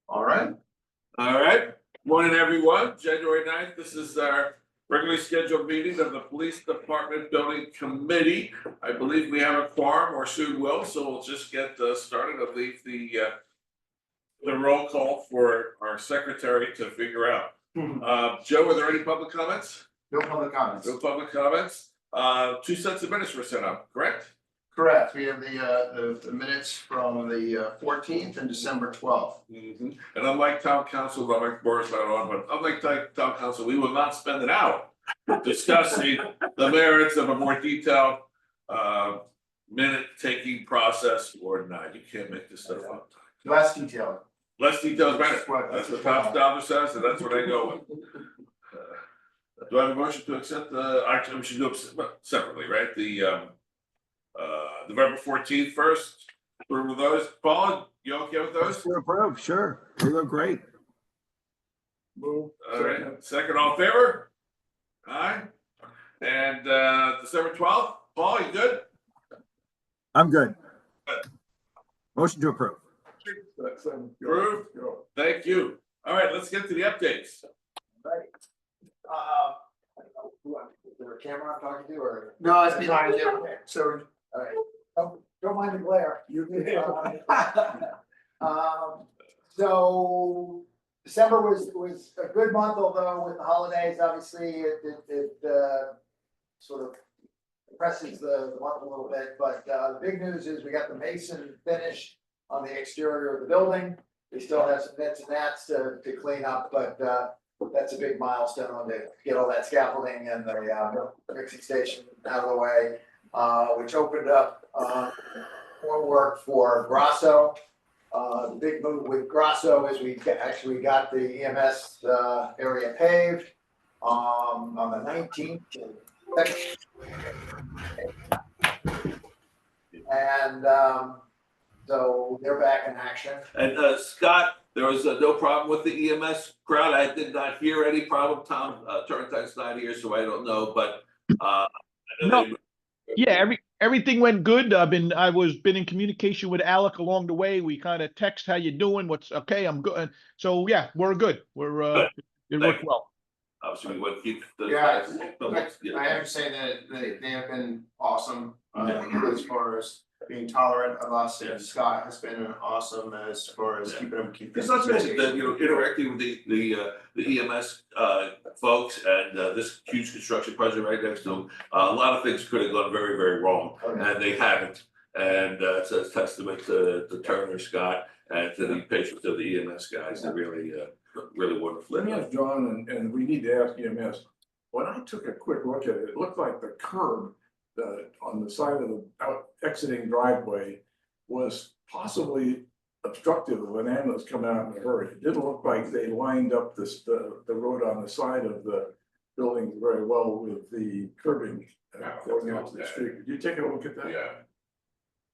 All right, All right, morning, everyone. January 9th. This is our regularly scheduled meeting of the Police Department Building Committee. I believe we have a quorum, or soon will, so we'll just get started. I'll leave the roll call for our secretary to figure out. Joe, are there any public comments? no public comments. No public comments. 2 sets of minutes were sent up, correct? Correct, we have the minutes from the 14th and December 12th. And unlike town council, unlike Boris not on, but unlike town council, we will not spend an hour discussing the merits of a more detailed minute taking process or not. You can't make this stuff up. Less detailed. Less details better. That's what Tom Stauber says, and that's what I go with. Do I have a motion to accept actually, we should do it separately, right? The November 14th first. With those, Paul, you okay with those? Approved, sure. They look great. Move. All right, second, all in favor? Aye. And December 12th, Paul, you good? I'm good. Motion to approve. Approved. Thank you. All right, let's get to the updates. Right. Is there a camera I'm talking to or? No, it's behind you. Okay, so, all right. Don't mind the glare. So December was a good month, although with the holidays, obviously, it sort of depresses the month a little bit, but the big news is we got the mason finished on the exterior of the building. We still have some nits and gnats to clean up, but that's a big milestone to get all that scaffolding and the mixing station out of the way, which opened up more work for Grasso. The big move with Grasso is we actually got the EMS area paved on the 19th. And so they're back in action. And Scott, there was no problem with the EMS crowd. I did not hear any problem. Tom Turrentine's not here, so I don't know, but I know No. Yeah, everything went good. I was been in communication with Alec along the way. We kind of text how you doing, what's okay, I'm good. So yeah, we're good. We're Good. it worked well. obviously we want to keep the. Yeah, Yeah. I have to say that they have been awesome, as far as being tolerant of us, and Scott has been awesome as far as keeping them. It's not to mention that, interacting with the EMS folks and this huge construction project right next to them, a lot of things could have gone very, very wrong, and they haven't. And it's a testament to Turner, Scott, and to the patience of the EMS guys. They're really, really wonderful. Let me ask John, and we need to ask EMS, when I took a quick look at it, it looked like the curb on the side of the exiting driveway was possibly obstructive of an ambulance coming out in a hurry. It didn't look like they lined up the road on the side of the building very well with the curbing going out to the street. Did you take a look at that? Yeah.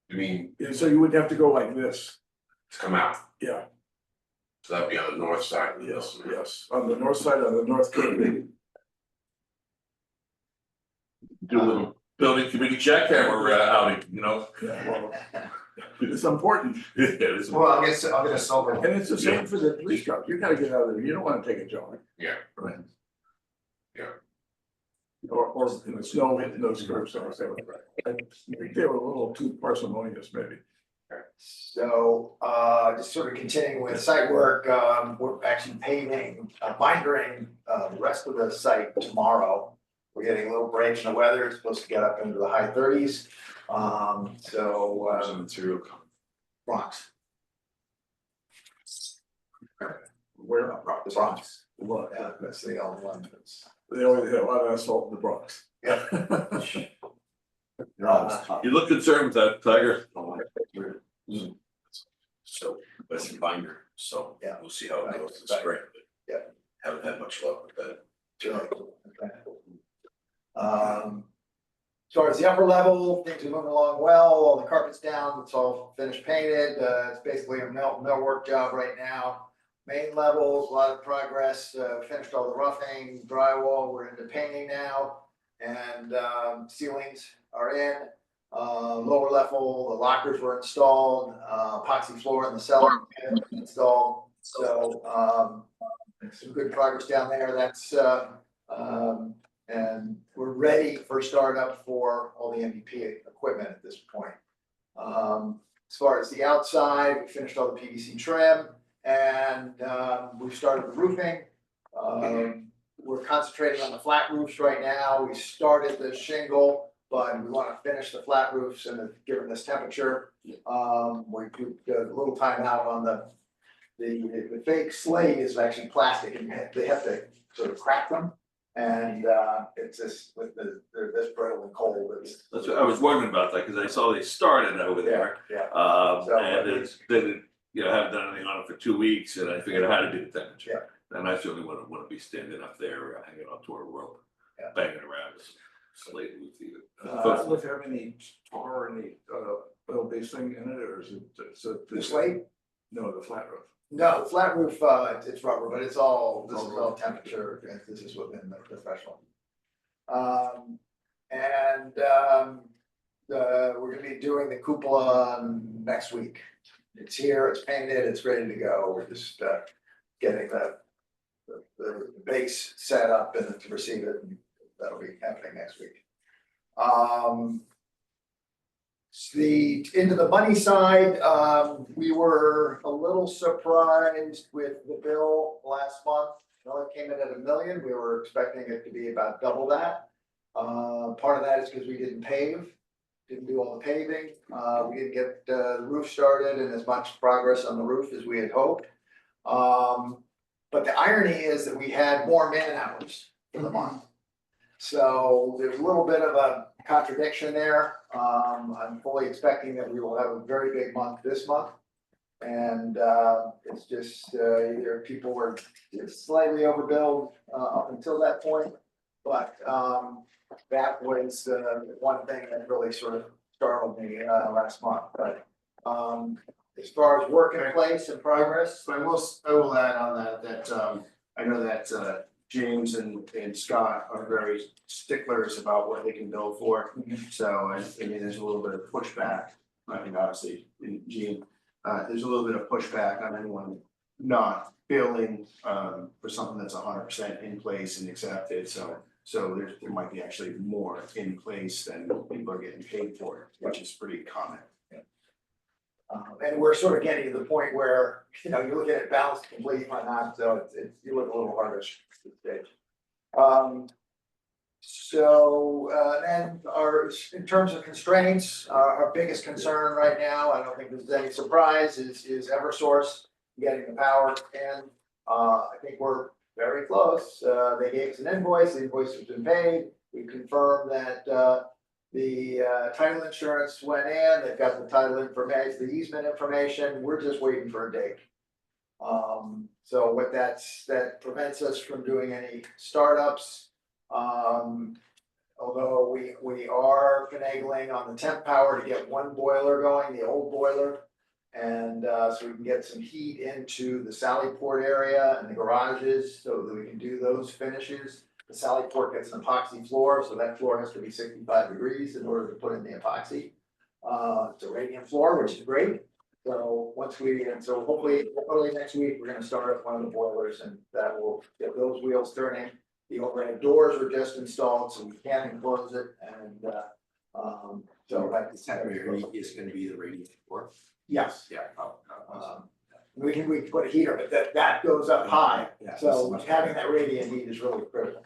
You mean Yeah, so you wouldn't have to go like this. to come out, Yeah, so that'd be on the north side of the yes, building. yes, on the north side, on the north curb. Do a building committee jackhammer outing, Yeah, well, it's important. It is. Well, I'll get a silver. And it's the same for the police truck. You gotta get out of there. You don't wanna take a jog. Yeah. Right. Yeah. Or in the snow, hitting those curbs. I think they were a little too parsimonious, maybe. So, just sort of continuing with site work, we're actually paving, bindering, the rest of the site tomorrow. We're getting a little break in the weather, it's supposed to get up into the high 30s. Where's the material coming? Bronx. Where? The Bronx. Well, Yeah, that's the only one that's. they always have a lot of asphalt in the Bronx. Yeah. You look concerned with that, Tiger. So that's a binder, so Yeah. we'll see how it goes in the Right. spring. Yeah. Haven't had much luck with that. Sure. As far as the upper level, things are moving along well, all the carpet's down, it's all finished painted, it's basically a mill work job right now. Main levels, a lot of progress, finished all the roughing, drywall, we're into painting now, and ceilings are in. Lower level, the lockers were installed, epoxy floor in the cellar installed. So, some good progress down there. That's, and we're ready for startup for all the MVP equipment at this point. As far as the outside, we finished all the PVC trim and, we've started the roofing. We're concentrating on the flat roofs right now. We started the shingle, but we want to finish the flat roofs and given this temperature. We took a little time out on the fake slate is actually plastic and they have to sort of crack them. And, it's just with they're this brittle and cold. That's what I was wondering about that, because I saw they started over there. Yeah. And it's been, haven't done anything on it for 2 weeks, and I figured out how to do the temperature. And I certainly wouldn't be standing up there hanging onto a rope, Yeah. banging around this slate roof either. Does it have any tar or any, oil-based thing in it, or is it? The slate? No, the flat roof. No, the flat roof, it's rubber, but this is all temperature, and this is within the professional. We're gonna be doing the cupola next week. It's here, it's painted, it's ready to go. We're just, getting the base set up and to receive it, and that'll be happening next week. Into the money side, we were a little surprised with the bill last month. It came in at $1 million. We were expecting it to be about double that. Part of that is because we didn't do all the paving. We didn't get the roof started and as much progress on the roof as we had hoped. But the irony is that we had more man hours for the month. So there's a little bit of a contradiction there. I'm fully expecting that we will have a very big month this month. And, it's just, either people were just slightly overbilled, up until that point. But, that was, one thing that really sort of startled me, last month, but, as far as work in place and progress. But I will add on that, I know that, James and Scott are very sticklers about what they can bill for. So, I mean, there's a little bit of pushback, I mean, obviously, in Gene, there's a little bit of pushback on anyone not billing, for something that's 100% in place and accepted, so there might be actually more in place than people are getting paid for, which is pretty common. And we're sort of getting to the point where, you look at it balanced complete or not, so you look a little harder at this stage. And in terms of constraints, our biggest concern right now, I don't think there's any surprise, is Eversource getting the power in. I think we're very close. They gave us an invoice, the invoice has been paid. We confirmed that, the title insurance went in, they've got the title information, the easement information, we're just waiting for a date. So what that prevents us from doing any startups. Although we are finagling on the temp power to get one boiler going, the old boiler. And so we can get some heat into the Sallyport area and the garages so that we can do those finishes. The Sallyport gets an epoxy floor, so that floor has to be 65 degrees in order to put in the epoxy. It's a radiant floor, which is great. So so hopefully early next week, we're gonna start up one of the boilers and that will get those wheels turning. The overhead doors were just installed, so we can enclose it and, so that's. Is gonna be the radiant floor. Yes, Yeah. we can put a heater, but that goes up high, Yeah, so that's having that radiant heat is really critical.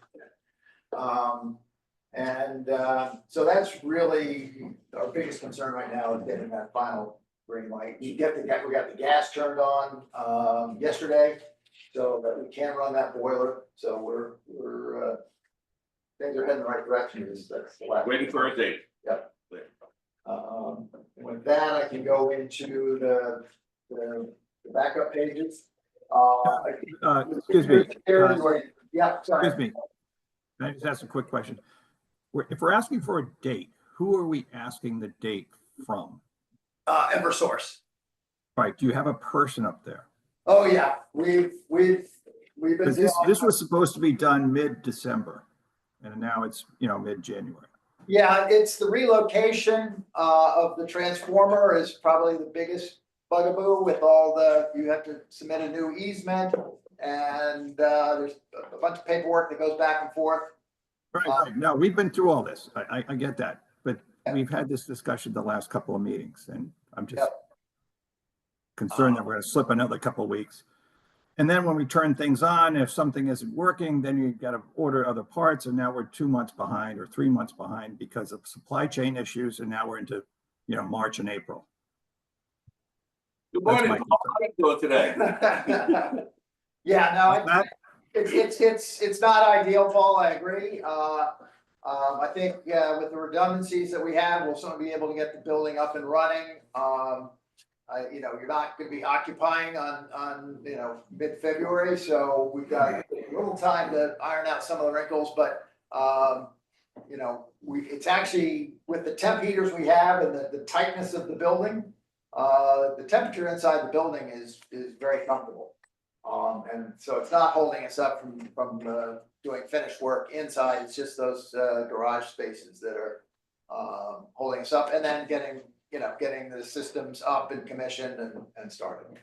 So that's really our biggest concern right now is getting that final green light. We got the gas turned on, yesterday, so that we can run that boiler, so we're things are heading the right direction, that's the last. Waiting for a date. Yep. With that, I can go into the backup pages. Excuse me. Yeah, sorry. Excuse me. Can I just ask a quick question? If we're asking for a date, who are we asking the date from? Eversource. Right, do you have a person up there? Oh, yeah, we've been. Because this was supposed to be done mid-December, and now it's, mid-January. Yeah, it's the relocation of the transformer is probably the biggest bugaboo with all the, you have to submit a new easement. And there's a bunch of paperwork that goes back and forth. Right. No, we've been through all this. I get that, but we've had this discussion the last couple of meetings and I'm just Yep. concerned that we're gonna slip another couple of weeks. And then when we turn things on, if something isn't working, then you gotta order other parts and now we're 2 months behind or 3 months behind because of supply chain issues. And now we're into, March and April. Good That's morning, my Paul. How are you doing today? Yeah, no, What's that? it's not ideal, Paul, I agree. I think, with the redundancies that we have, we'll soon be able to get the building up and running. You're not gonna be occupying on, mid-February, so we've got a little time to iron out some of the wrinkles, but, it's actually, with the temp heaters we have and the tightness of the building, the temperature inside the building is very comfortable. And so it's not holding us up from doing finished work inside, it's just those garage spaces that are holding us up, and then getting the systems up and commissioned and started.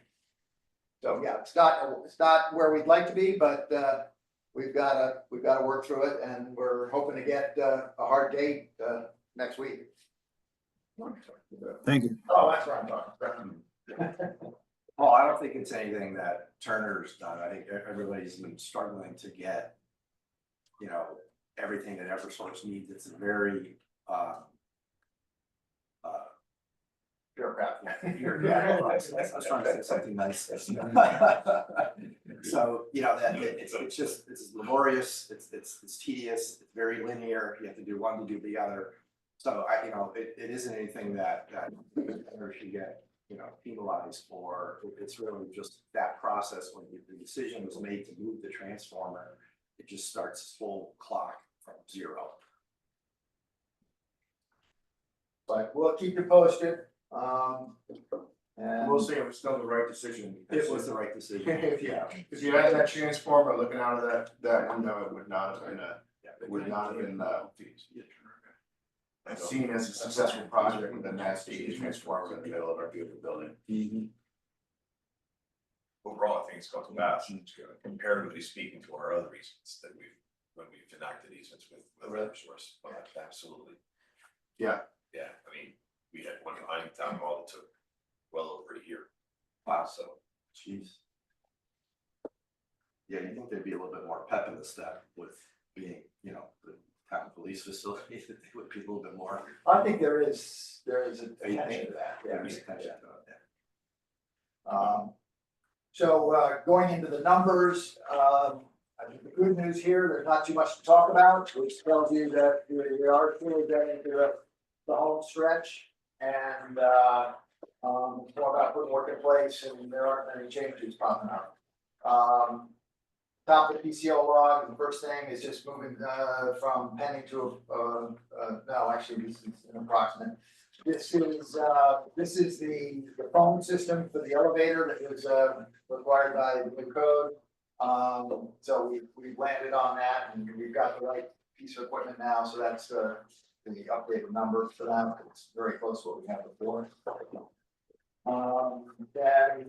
So yeah, it's not where we'd like to be, but we've gotta work through it, and we're hoping to get a hard date next week. Thank you. Oh, that's what I'm talking about. Well, I don't think it's anything that Turner's done. I think everybody's been struggling to get, everything that Eversource needs. It's a very, Bureaucrat. I was trying to say something nice. So, that it's laborious, it's tedious, it's very linear. You have to do one to do the other. So it isn't anything that Turner should get, penalized for. It's really just that process when the decision was made to move the transformer, it just starts full clock from zero. But we'll keep you posted. And We'll say it was still the right decision. It was the right decision. Yeah, if you had that transformer looking out of that window, it would not have been seen as a successful project with a nasty transformer in the middle of our beautiful building. Overall, I think it's gone fast, comparatively speaking to our other easements that when we've enacted easements with Eversource, absolutely. Yeah. Yeah, I mean, we had one behind town hall that took well over a year. Wow, so, jeez. Yeah, you think there'd be a little bit more pep in the step with being, the town police facility, that they would be a little bit more. I think there is a attention to that. Yeah, there's attention to it, So going into the numbers, I think the good news here, there's not too much to talk about, which tells you that we are truly getting into the home stretch, and it's more about putting work in place, and there aren't any changes popping up. Top of the PCO log, the first thing is just moving from pending to no, actually this is an approximate. This is the phone system for the elevator that was required by the new code. So we landed on that, and we've got the right piece of equipment now, so that's the updated number for that. It's very close to what we had before. Then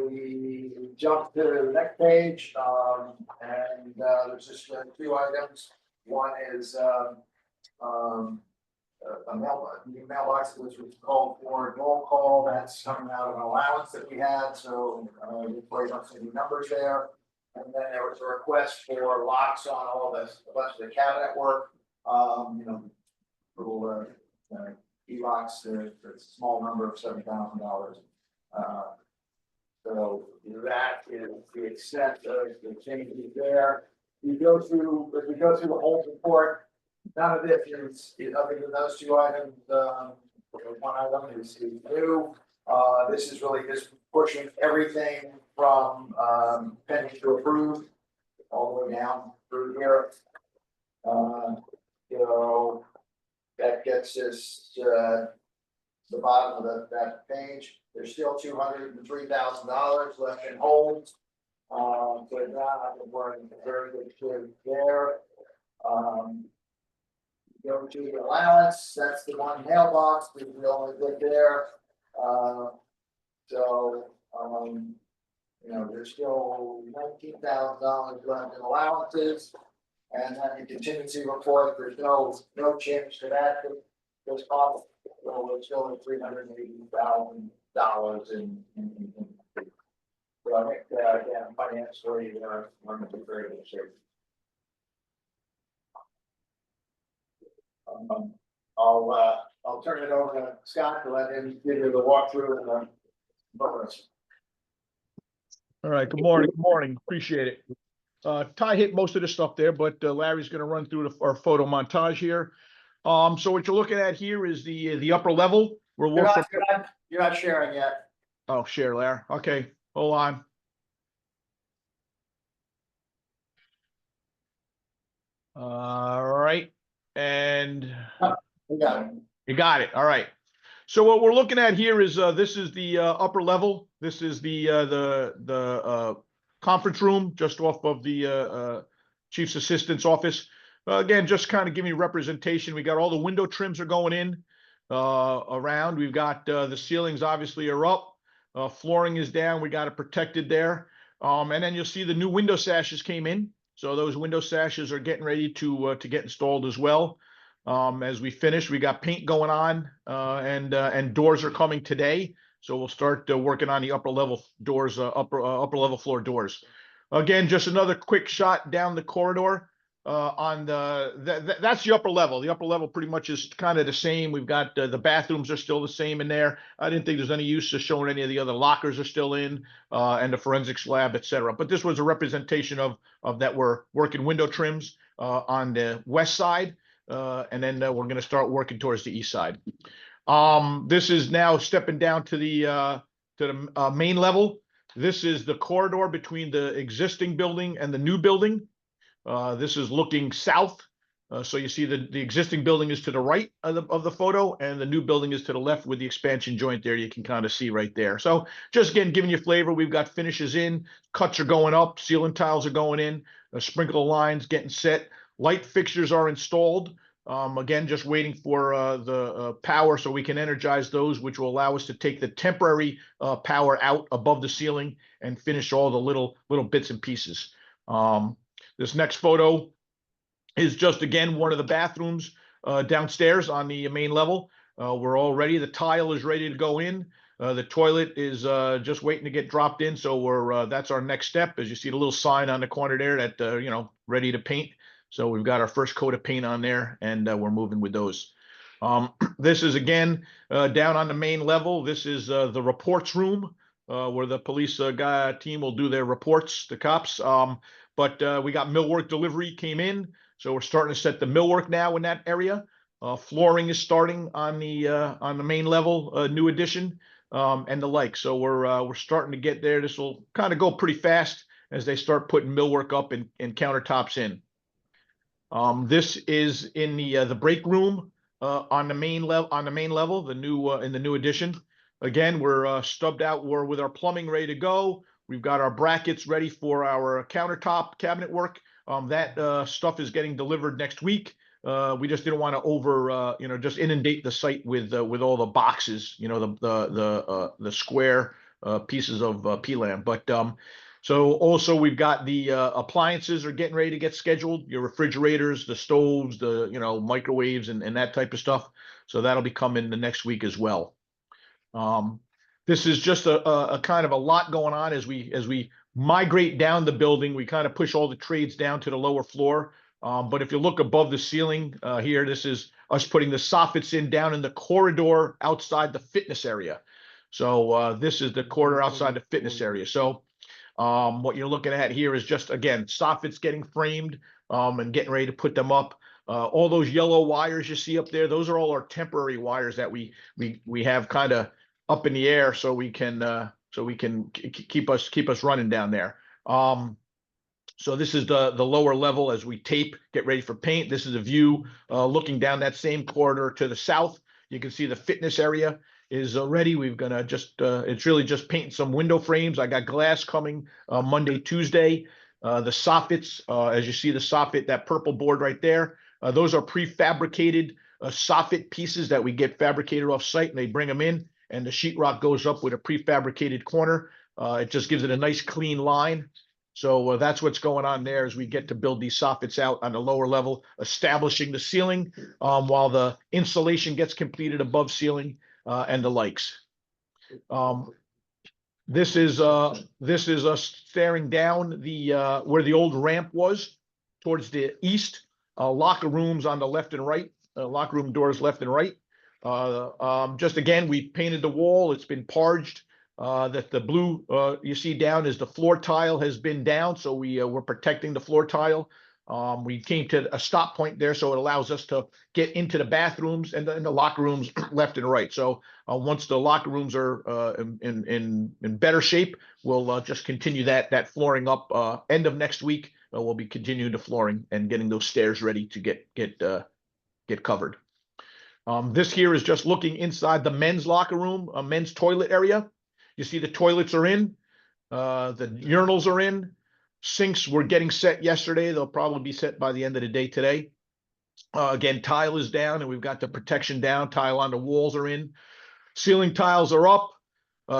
we jump to the next page, and there's just two items. One is a new mailbox that was called for roll call. That's coming out of an allowance that we had, so we played up some new numbers there. And then there was a request for locks on a bunch of the cabinet work. Little e-locks, for a small number of $7,000. So that is the extent of the changes there. As we go through the whole report, none of this is other than those two items. One item is new. This is really just pushing everything from pending to approved all the way down through here. That gets us the bottom of that page. There's still $203,000 left in holds. So now I think we're in very good shape there. Go to the allowance, that's the one mailbox, we only live there. So, you know, there's still $19,000 left in allowances. And then the contingency report, there's no change to that, this month, so we're still at $380,000 in. So I think, again, financially, we're in a very good shape. I'll turn it over to Scott to let him give you the walkthrough and the bonus. All right, good morning, appreciate it. Ty hit most of the stuff there, but Larry's gonna run through our photo montage here. So what you're looking at here is the upper level. You're not sharing yet. Oh, share, Larry. Okay, hold on. All right, and We got it. you got it. All right. So what we're looking at here is this is the upper level. This is the conference room just off of the chief's assistant's office. Again, just kind of giving you representation. We got all the window trims are going in around. We've got the ceilings obviously are up. Flooring is down. We got it protected there. And then you'll see the new window sashes came in. So those window sashes are getting ready to get installed as well. As we finish, we got paint going on, and doors are coming today. So we'll start working on the upper level doors, upper level floor doors. Again, just another quick shot down the corridor. On that's the upper level. The upper level pretty much is kind of the same. We've got the bathrooms are still the same in there. I didn't think there's any use of showing any of the other lockers are still in, and the forensics lab, etc. But this was a representation of that we're working window trims on the west side. And then we're going to start working towards the east side. This is now stepping down to the main level. This is the corridor between the existing building and the new building. This is looking south. So you see the existing building is to the right of the photo, and the new building is to the left with the expansion joint there. You can kind of see right there. So just again, giving you flavor, we've got finishes in, cuts are going up, ceiling tiles are going in, sprinkler lines getting set. Light fixtures are installed. Again, just waiting for the power so we can energize those, which will allow us to take the temporary power out above the ceiling and finish all the little bits and pieces. This next photo is just, again, one of the bathrooms downstairs on the main level. We're all ready. The tile is ready to go in. The toilet is just waiting to get dropped in. So that's our next step. As you see the little sign on the corner there that, ready to paint. So we've got our first coat of paint on there, and we're moving with those. This is, again, down on the main level. This is the reports room where the police team will do their reports, the cops. But we got millwork delivery came in. So we're starting to set the millwork now in that area. Flooring is starting on the main level, new addition, and the like. So we're starting to get there. This will kind of go pretty fast as they start putting millwork up and countertops in. This is in the break room on the main level, the new in the new addition. Again, we're stubbed out. We're with our plumbing ready to go. We've got our brackets ready for our countertop cabinet work. That stuff is getting delivered next week. We just didn't want to just inundate the site with all the boxes, the square pieces of PLAM. But so also we've got the appliances are getting ready to get scheduled. Your refrigerators, the stoves, the microwaves, and that type of stuff. So that'll be coming the next week as well. This is just a kind of a lot going on as we migrate down the building. We kind of push all the trades down to the lower floor. But if you look above the ceiling here, this is us putting the soffits in down in the corridor outside the fitness area. So this is the corridor outside the fitness area. So what you're looking at here is just, again, soffits getting framed and getting ready to put them up. All those yellow wires you see up there, those are all our temporary wires that we have kind of up in the air so we can keep us running down there. So this is the lower level as we tape, get ready for paint. This is a view looking down that same corridor to the south. You can see the fitness area is ready. We're gonna it's really just painting some window frames. I got glass coming Monday, Tuesday. The soffits, as you see the soffit, that purple board right there, Those are prefabricated soffit pieces that we get fabricated off site, and they bring them in, and the sheetrock goes up with a prefabricated corner. It just gives it a nice clean line. So that's what's going on there as we get to build these soffits out on the lower level, establishing the ceiling while the insulation gets completed above ceiling and the likes. This is us staring down the where the old ramp was towards the east. Locker rooms on the left and right, locker room doors left and right. Just again, we painted the wall. It's been parged. That the blue you see down is the floor tile has been down, so we're protecting the floor tile. We came to a stop point there, so it allows us to get into the bathrooms and the locker rooms left and right. So once the locker rooms are in better shape, we'll just continue that flooring up. End of next week, we'll be continuing the flooring and getting those stairs ready to get covered. This here is just looking inside the men's locker room, a men's toilet area. You see the toilets are in, the urinals are in, sinks were getting set yesterday. They'll probably be set by the end of the day today. Again, tile is down and we've got the protection down. Tile on the walls are in. Ceiling tiles are up.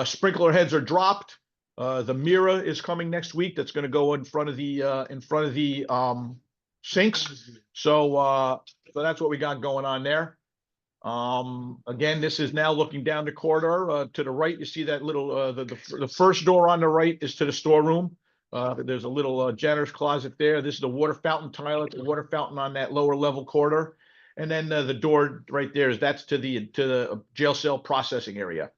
Sprinkler heads are dropped. The mirror is coming next week. That's going to go in front of the sinks. So that's what we got going on there. Again, this is now looking down the corridor to the right. You see that little the first door on the right is to the storeroom. There's a little janitor's closet there. This is the water fountain tile. It's the water fountain on that lower level corridor, and then the door right there that's to the jail cell processing area.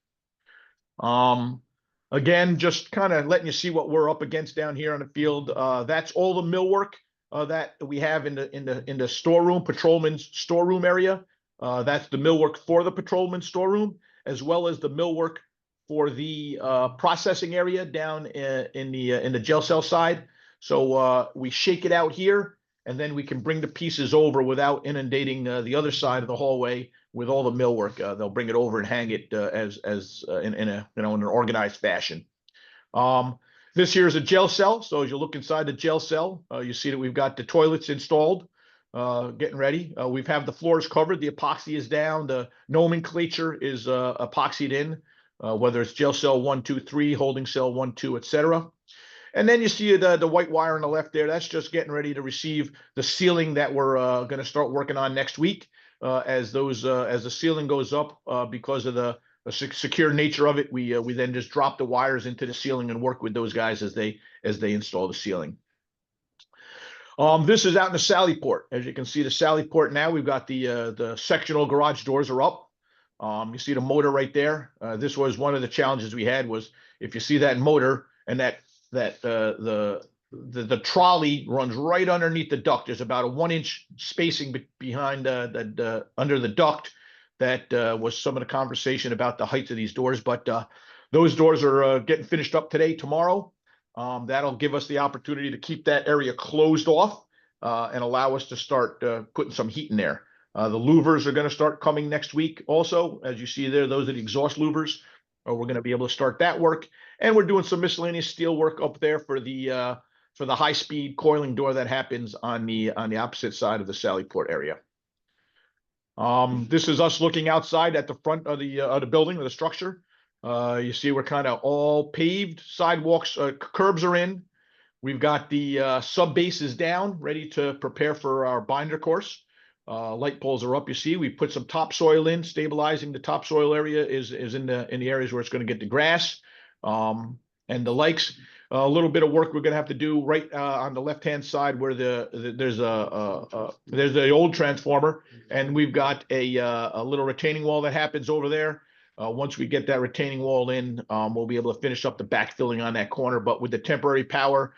Again, just kind of letting you see what we're up against down here on the field. That's all the millwork that we have in the storeroom, patrolman's storeroom area. That's the millwork for the patrolman storeroom, as well as the millwork for the processing area down in the jail cell side. So we shake it out here, and then we can bring the pieces over without inundating the other side of the hallway with all the millwork. They'll bring it over and hang it in an organized fashion. This here is a jail cell. So as you look inside the jail cell, you see that we've got the toilets installed. Getting ready. We've have the floors covered. The epoxy is down. The nomenclature is epoxied in, whether it's jail cell 1, 2, 3, holding cell 1, 2, etc. And then you see the white wire on the left there. That's just getting ready to receive the ceiling that we're going to start working on next week. As the ceiling goes up, because of the secure nature of it, we then just drop the wires into the ceiling and work with those guys as they install the ceiling. This is out in the Sally Port. As you can see, the Sally Port now, we've got the sectional garage doors are up. You see the motor right there. This was one of the challenges we had was if you see that motor and the trolley runs right underneath the duct. There's about a 1-inch spacing behind under the duct. That was some of the conversation about the height of these doors, but those doors are getting finished up today, tomorrow. That'll give us the opportunity to keep that area closed off and allow us to start putting some heat in there. The louvers are going to start coming next week also. As you see there, those are the exhaust louvers. We're going to be able to start that work. And we're doing some miscellaneous steel work up there for the high-speed coiling door that happens on the opposite side of the Sally Port area. This is us looking outside at the front of the building or the structure. You see we're kind of all paved, sidewalks, curbs are in. We've got the sub bases down, ready to prepare for our binder course. Light poles are up. You see we put some topsoil in, stabilizing the topsoil area is in the areas where it's going to get the grass and the likes. A little bit of work we're going to have to do right on the left-hand side where there's the old transformer, and we've got a little retaining wall that happens over there. Once we get that retaining wall in, we'll be able to finish up the backfilling on that corner. But with the temporary power,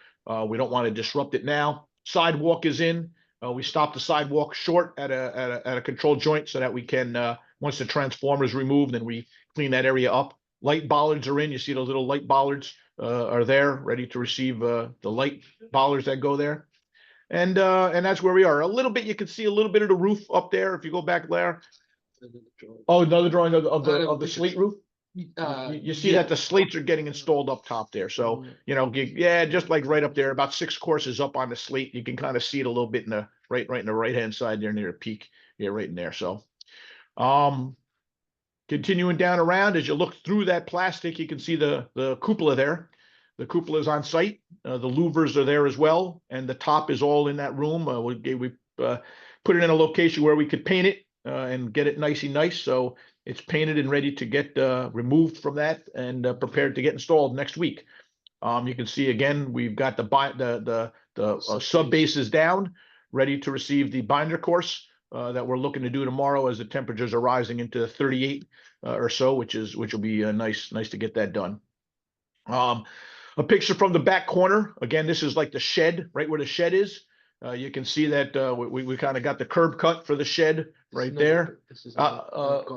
we don't want to disrupt it now. Sidewalk is in. We stopped the sidewalk short at a control joint so that we can, once the transformer is removed, then we clean that area up. Light bollards are in. You see the little light bollards are there, ready to receive the light bollards that go there. And that's where we are. A little bit, you can see a little bit of the roof up there if you go back there. Oh, another drawing of the slate roof. You see that the slates are getting installed up top there, so, you know, yeah, just like right up there, about 6 courses up on the slate, you can kind of see it a little bit in the right in the right-hand side there near the peak, yeah, right in there, so. Continuing down around, as you look through that plastic, you can see the cupola there. The cupola is on site, the louvers are there as well, and the top is all in that room. We put it in a location where we could paint it and get it nicey nice, so it's painted and ready to get removed from that and prepared to get installed next week. You can see again, we've got the sub bases down, ready to receive the binder course that we're looking to do tomorrow as the temperatures are rising into 38 or so, which will be nice to get that done. A picture from the back corner. Again, this is like the shed, right where the shed is. You can see that we kind of got the curb cut for the shed right there. It's like a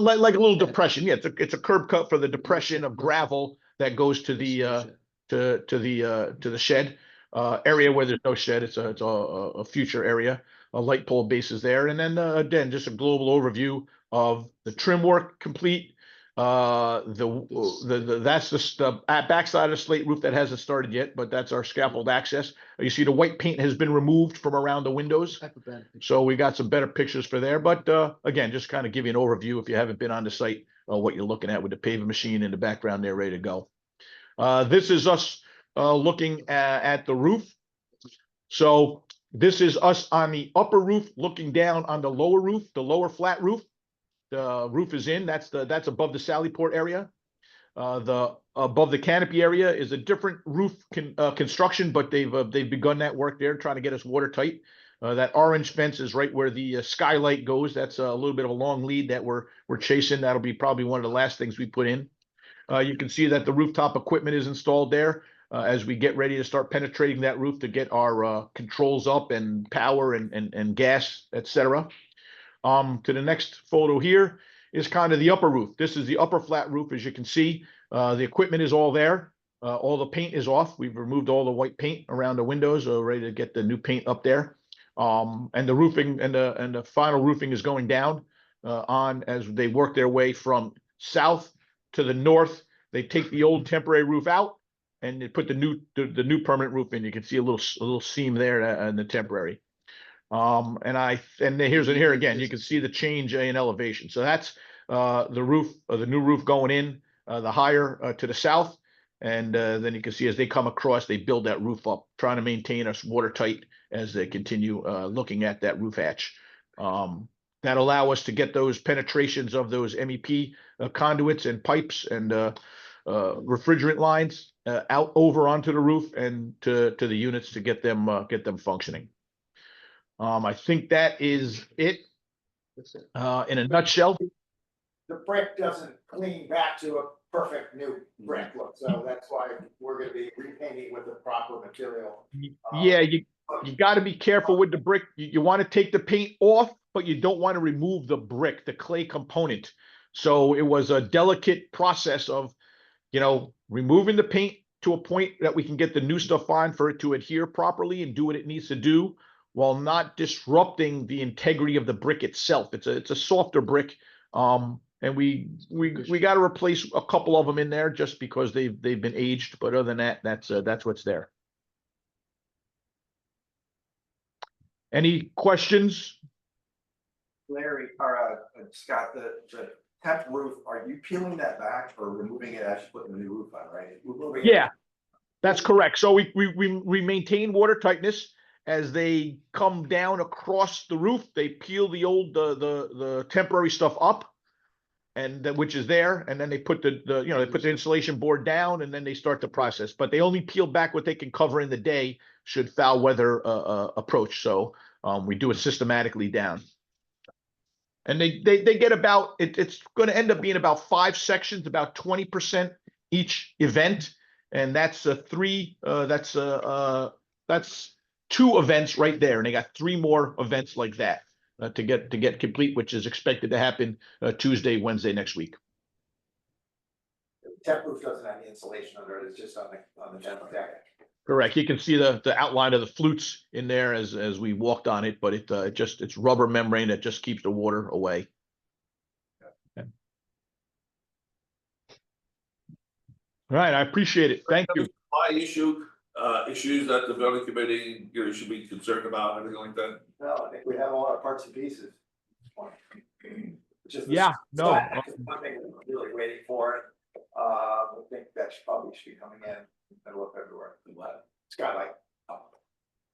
little depression. Yeah, it's a curb cut for the depression of gravel that goes to the shed area where there's no shed. It's a future area. A light pole base is there, and then again, just a global overview of the trim work complete. That's the backside of the slate roof that hasn't started yet, but that's our scaffold access. You see the white paint has been removed from around the windows, so we got some better pictures for there. But again, just kind of give you an overview if you haven't been on the site, what you're looking at with the paving machine in the background there, ready to go. This is us looking at the roof. So this is us on the upper roof looking down on the lower roof, the lower flat roof. The roof is in, that's above the sally port area. The above the canopy area is a different roof construction, but they've begun that work there, trying to get us watertight. That orange fence is right where the skylight goes. That's a little bit of a long lead that we're chasing. That'll be probably one of the last things we put in. You can see that the rooftop equipment is installed there as we get ready to start penetrating that roof to get our controls up and power and gas, etc. To the next photo here is kind of the upper roof. This is the upper flat roof, as you can see. The equipment is all there. All the paint is off. We've removed all the white paint around the windows, ready to get the new paint up there. And the roofing and the final roofing is going down on as they work their way from south to the north. They take the old temporary roof out and they put the new permanent roof in. You can see a little seam there in the temporary. And here again, you can see the change in elevation. So that's the roof, the new roof going in, the higher to the south. And then you can see as they come across, they build that roof up, trying to maintain us watertight as they continue looking at that roof hatch. That allow us to get those penetrations of those MEP conduits and pipes and refrigerant lines out over onto the roof and to the units to get them functioning. I think that is it in a nutshell. The brick doesn't clean back to a perfect new brick look, so that's why we're gonna be repainting with the proper material. Yeah, you got to be careful with the brick. You want to take the paint off, but you don't want to remove the brick, the clay component. So it was a delicate process of, removing the paint to a point that we can get the new stuff on for it to adhere properly and do what it needs to do, while not disrupting the integrity of the brick itself. It's a softer brick, and we got to replace a couple of them in there just because they've been aged. But other than that, that's what's there. Any questions? Larry, or Scott, the temp roof, are you peeling that back or removing it as you put the new roof on, right? Yeah, that's correct. So we maintain water tightness. As they come down across the roof, they peel the old the temporary stuff up, and which is there, and then they put they put the insulation board down, and then they start the process. But they only peel back what they can cover in the day should foul weather approach. So we do it systematically down, and they get about it's going to end up being about 5 sections, about 20% each event, and that's 2 events right there, and they got 3 more events like that to get complete, which is expected to happen Tuesday, Wednesday next week. The temp roof doesn't have the insulation under it, it's just on the general deck. Correct. You can see the outline of the flutes in there as we walked on it, but it's rubber membrane that just keeps the water away. Okay. All right, I appreciate it. Thank you. Supply issues that the building committee, should be concerned about, anything like that? No, I think we have all our parts and pieces. Just the Yeah, no. one thing that we're really waiting for, I think that probably should be coming in middle of February. Skylight.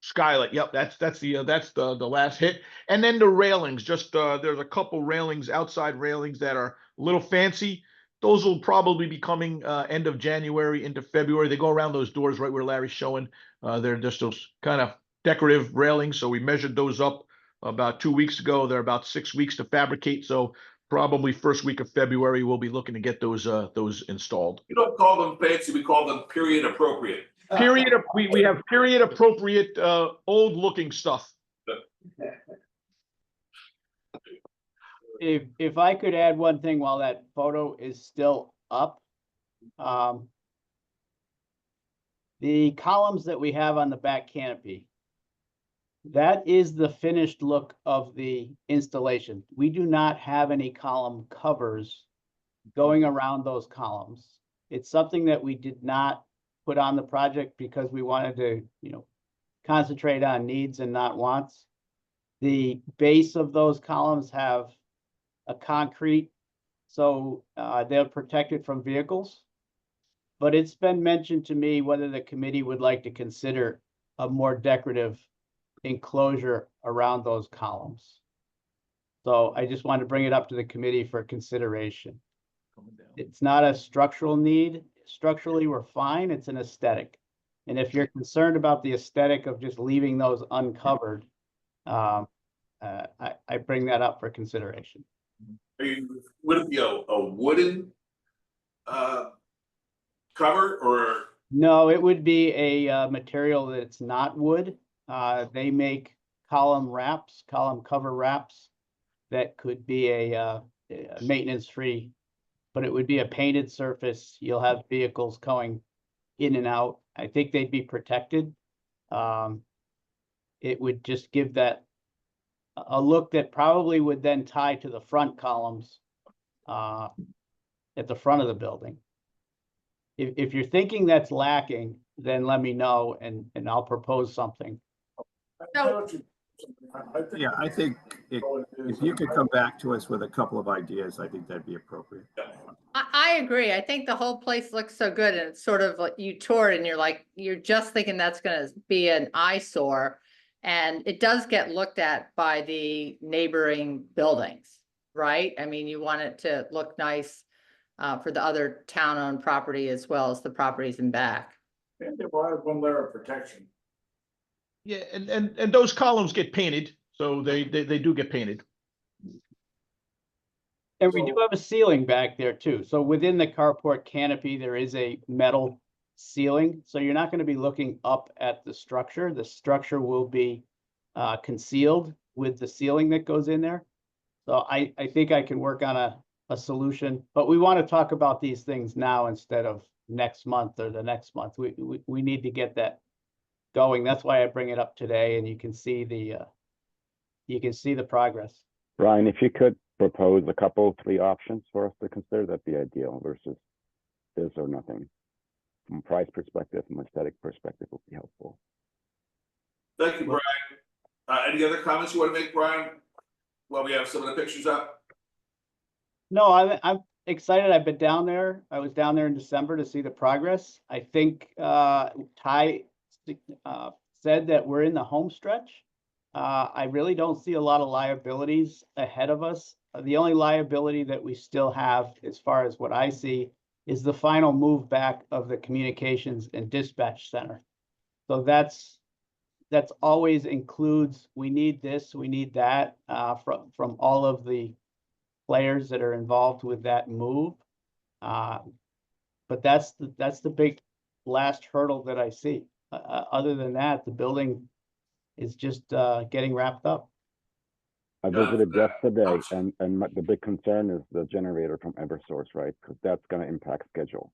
Skylight, yep, that's the last hit. And then the railings, just there's a couple railings, outside railings that are a little fancy. Those will probably be coming end of January into February. They go around those doors right where Larry's showing. They're just those kind of decorative railings. So we measured those up about 2 weeks ago. They're about 6 weeks to fabricate. So probably first week of February, we'll be looking to get those installed. We don't call them fancy, we call them period appropriate. We have period appropriate old looking stuff. If I could add one thing while that photo is still up. The columns that we have on the back canopy, that is the finished look of the installation. We do not have any column covers going around those columns. It's something that we did not put on the project because we wanted to, concentrate on needs and not wants. The base of those columns have a concrete, so they're protected from vehicles. But it's been mentioned to me whether the committee would like to consider a more decorative enclosure around those columns. So I just wanted to bring it up to the committee for consideration. It's not a structural need. Structurally, we're fine. It's an aesthetic. And if you're concerned about the aesthetic of just leaving those uncovered, I bring that up for consideration. Would it be a wooden cover or? No, it would be a material that's not wood. They make column cover wraps that could be a maintenance-free, but it would be a painted surface. You'll have vehicles going in and out. I think they'd be protected. It would just give that a look that probably would then tie to the front columns at the front of the building. If you're thinking that's lacking, then let me know and I'll propose something. Yeah, I think if you could come back to us with a couple of ideas, I think that'd be appropriate. I agree. I think the whole place looks so good and it's sort of like you tour it and you're just thinking that's gonna be an eyesore. And it does get looked at by the neighboring buildings, right? I mean, you want it to look nice for the other town-owned property as well as the properties in back. And they will have one layer of protection. Yeah, and those columns get painted, so they do get painted. And we do have a ceiling back there too. So within the carport canopy, there is a metal ceiling. So you're not going to be looking up at the structure. The structure will be concealed with the ceiling that goes in there. So I think I can work on a solution, but we want to talk about these things now instead of next month or the next month. We need to get that going. That's why I bring it up today, and you can see the progress. Brian, if you could propose a couple, 3 options for us to consider, that'd be ideal versus this or nothing. From a price perspective, from an aesthetic perspective would be helpful. Thank you, Brian. Any other comments you want to make, Brian? While we have some of the pictures up? No, I'm excited. I've been down there. I was down there in December to see the progress. I think Ty said that we're in the home stretch. I really don't see a lot of liabilities ahead of us. The only liability that we still have, as far as what I see, is the final move back of the communications and dispatch center. So that's always includes, we need this, we need that, from all of the players that are involved with that move. But that's the big last hurdle that I see. Other than that, the building is just getting wrapped up. I visited yesterday, and the big concern is the generator from Eversource, right? Because that's going to impact schedule.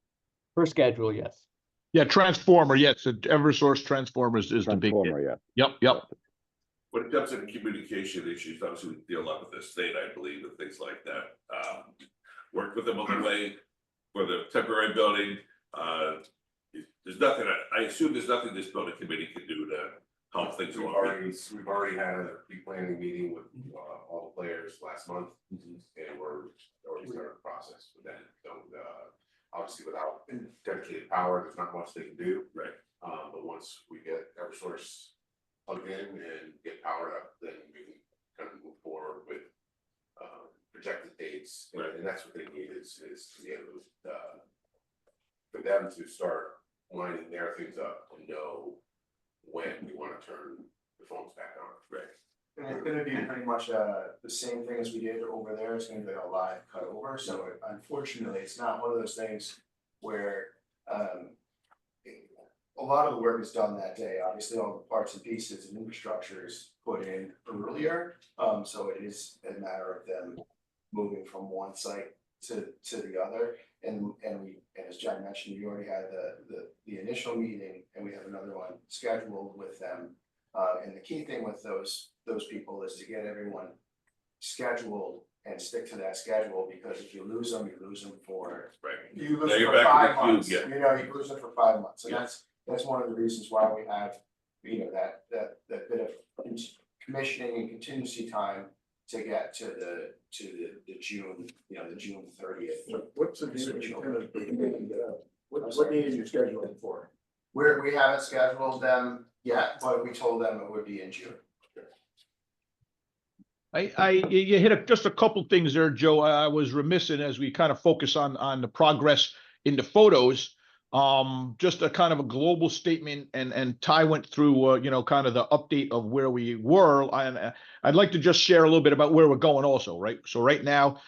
For schedule, yes. Yeah, transformer, yes, the Eversource transformers is the big hit. Transformer, yeah. Yep. When it comes to the communication issues, obviously we deal a lot with the state, I believe, and things like that. Worked with them on the way for the temporary building. There's nothing, I assume there's nothing this building committee can do to help things We've along. already had a pre-planning meeting with all the players last month, and we're already started the process with that. So obviously without dedicated power, there's not much they can do. Right. But once we get Eversource plugged in and get powered up, then we can kind of move forward with projected dates. And that's what they need is to be able to for them to start lining their things up and know when we want to turn the phones back on. Right. And it's gonna be pretty much the same thing as we did over there, it's gonna be a live cut over, so unfortunately, it's not one of those things where a lot of the work is done that day, obviously all the parts and pieces and infrastructure is put in earlier. So it is a matter of them moving from one site to the other. And as John mentioned, we already had the initial meeting and we have another one scheduled with them. And the key thing with those people is to get everyone scheduled and stick to that schedule, because if you lose them for, Right. you lose Now you're for back in 5 the queue, months, yeah. you know, you lose them for 5 months, and Yeah. that's one of the reasons why we have, you know, that bit of commissioning and contingency time to get to the June, you know, the June 30th. So what's the date of what date are you scheduling for? We haven't scheduled them yet, but we told them it would be in June. You hit just a couple things there, Joe. I was remiss in as we kind of focus on the progress in the photos. Just a kind of a global statement, and Ty went through, you know, kind of the update of where we were. I'd like to just share a little bit about where we're going also, right? So right now,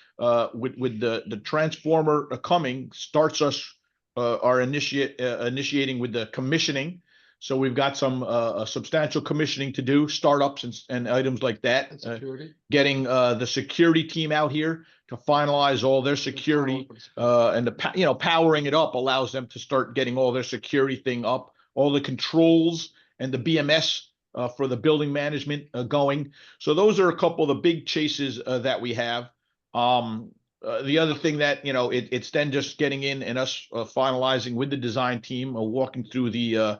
with the transformer coming, starts us, initiating with the commissioning. So we've got some substantial commissioning to do, startups and items like that. Getting the security team out here to finalize all their security, and powering it up allows them to start getting all their security thing up, all the controls and the BMS for the building management going. So those are a couple of the big chases that we have. The other thing that, you know, it's then just getting in and us finalizing with the design team, walking through the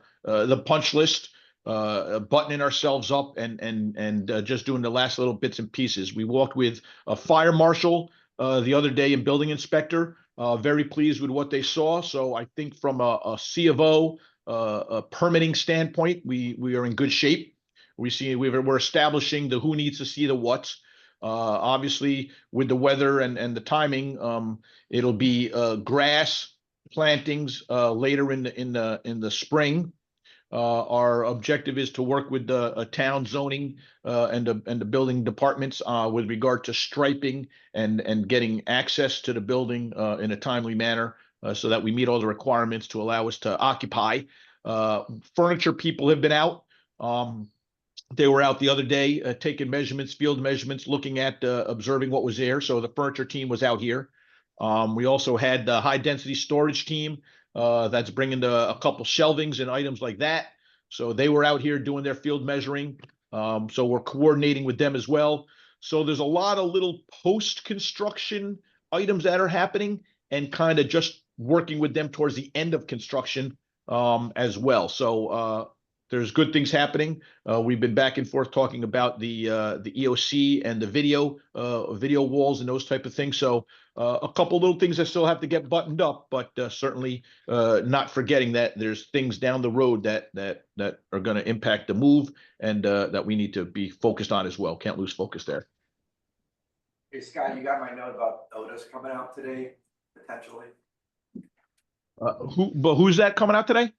punch list, buttoning ourselves up and just doing the last little bits and pieces. We walked with a fire marshal the other day and building inspector, very pleased with what they saw. So I think from a C of O, a permitting standpoint, we are in good shape. We're establishing the who needs to see the what's. Obviously with the weather and the timing, it'll be grass plantings later in the spring. Our objective is to work with the town zoning and the building departments with regard to striping and getting access to the building in a timely manner, so that we meet all the requirements to allow us to occupy. Furniture people have been out. They were out the other day taking measurements, field measurements, looking at observing what was there. So the furniture team was out here. We also had the high density storage team that's bringing a couple shelvings and items like that. So they were out here doing their field measuring. So we're coordinating with them as well. So there's a lot of little post-construction items that are happening and kind of just working with them towards the end of construction as well. So there's good things happening. We've been back and forth talking about the EOC and the video walls and those type of things. So a couple little things that still have to get buttoned up, but certainly not forgetting that there's things down the road that are going to impact the move and that we need to be focused on as well. Can't lose focus there. Hey, Scott, you got my note about Otis coming out today, potentially? Who's that coming out today?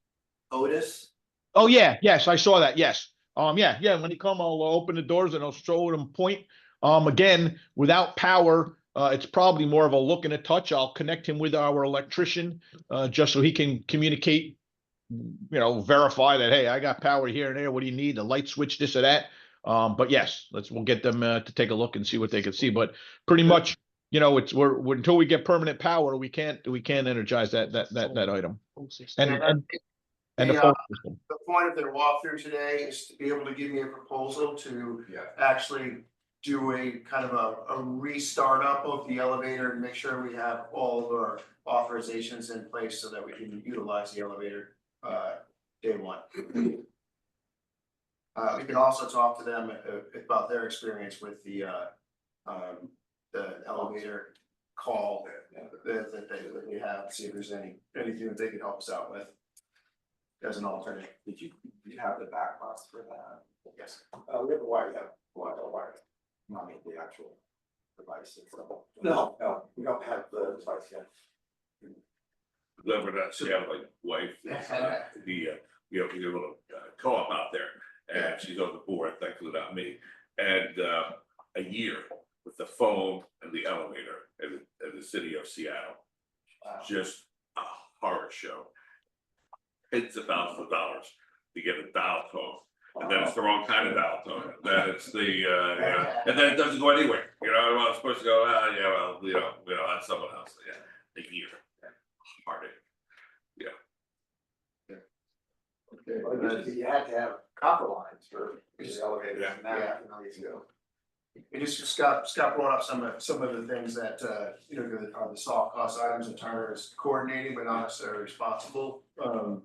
Otis? Oh, yeah. Yes, I saw that. Yes. Yeah. When he come, I'll open the doors and I'll show him point. Again, without power, it's probably more of a look and a touch. I'll connect him with our electrician, just so he can communicate, verify that, hey, I got power here and there. What do you need? A light switch, this or that. But yes, we'll get them to take a look and see what they can see. But pretty much, we're until we get permanent power, we can't energize that item. And the phone system. The point of their walkthrough today is to be able to give me a proposal to Yeah. actually do a kind of a restart up of the elevator and make sure we have all of our authorizations in place so that we can utilize the elevator, day one. We can also talk to them about their experience with the elevator call that they have, see if there's anything that they could help us out with as an alternative. Did you have the backbox for that? Yes. We have a wire, not the actual device itself. No. No, we don't have the device yet. Remember that, she had like wife, we have a little co-op out there, and she's on the board, thankfully not me. And a year with the phone and the elevator in the city of Seattle, just a horror show. Tens of thousands of dollars to get a dial tone, and then it's the wrong kind of dial tone, and then it's the, and then it doesn't go anywhere, you know, well, it's supposed to go, yeah, well, you know, that's someone else, yeah, a year. Heartache. Okay. Well, you had to have copper lines for the elevator. Yeah. Now you go. And just Scott brought up some of the things that, you know, are the soft cost items that Turner is coordinating, but not necessarily responsible for